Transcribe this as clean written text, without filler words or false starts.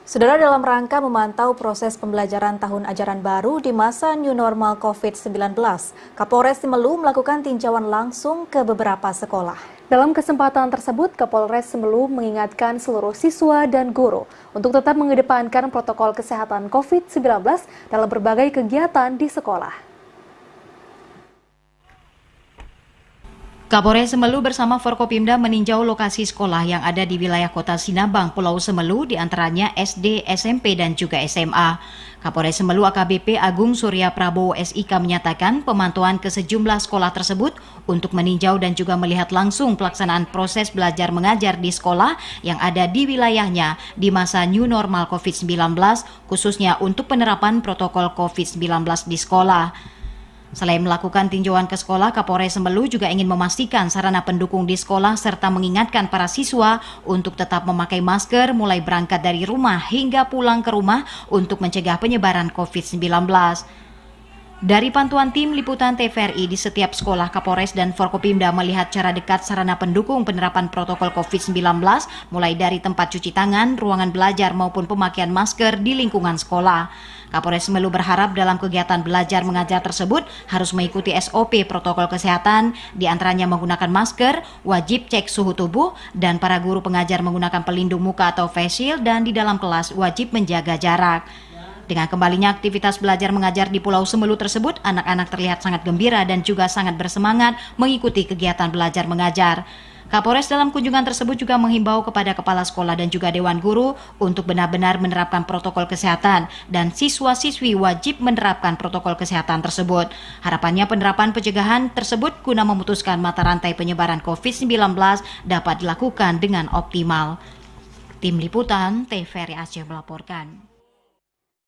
Saudara, dalam rangka memantau proses pembelajaran tahun ajaran baru di masa new normal COVID-19, Kapolres Simelu melakukan tinjauan langsung ke beberapa sekolah. Dalam kesempatan tersebut, Kapolres Simelu mengingatkan seluruh siswa dan guru untuk tetap mengedepankan protokol kesehatan COVID-19 dalam berbagai kegiatan di sekolah. Kapolres Simelu bersama Forkopimda meninjau lokasi sekolah yang ada di wilayah Kota Sinabang, Pulau Simelu, diantaranya SD, SMP, dan juga SMA. Kapolres Simelu AKBP Agung Surya Prabowo SIK menyatakan pemantauan ke sejumlah sekolah tersebut untuk meninjau dan juga melihat langsung pelaksanaan proses belajar mengajar di sekolah yang ada di wilayahnya di masa new normal COVID-19, khususnya untuk penerapan protokol COVID-19 di sekolah. Selain melakukan tinjauan ke sekolah, Kapolres Simelu juga ingin memastikan sarana pendukung di sekolah serta mengingatkan para siswa untuk tetap memakai masker mulai berangkat dari rumah hingga pulang ke rumah untuk mencegah penyebaran COVID-19. Dari pantauan tim liputan TVRI di setiap sekolah, Kapolres dan Forkopimda melihat cara dekat sarana pendukung penerapan protokol COVID-19 mulai dari tempat cuci tangan, ruangan belajar maupun pemakaian masker di lingkungan sekolah. Kapolres Simelu berharap dalam kegiatan belajar mengajar tersebut harus mengikuti SOP protokol kesehatan, diantaranya menggunakan masker, wajib cek suhu tubuh, dan para guru pengajar menggunakan pelindung muka atau face shield, dan di dalam kelas wajib menjaga jarak. Dengan kembalinya aktivitas belajar mengajar di Pulau Simelu tersebut, anak-anak terlihat sangat gembira dan juga sangat bersemangat mengikuti kegiatan belajar mengajar. Kapolres dalam kunjungan tersebut juga menghimbau kepada kepala sekolah dan juga dewan guru untuk benar-benar menerapkan protokol kesehatan dan siswa-siswi wajib menerapkan protokol kesehatan tersebut. Harapannya penerapan pencegahan tersebut guna memutuskan mata rantai penyebaran COVID-19 dapat dilakukan dengan optimal. Tim Liputan TVRI Aceh melaporkan.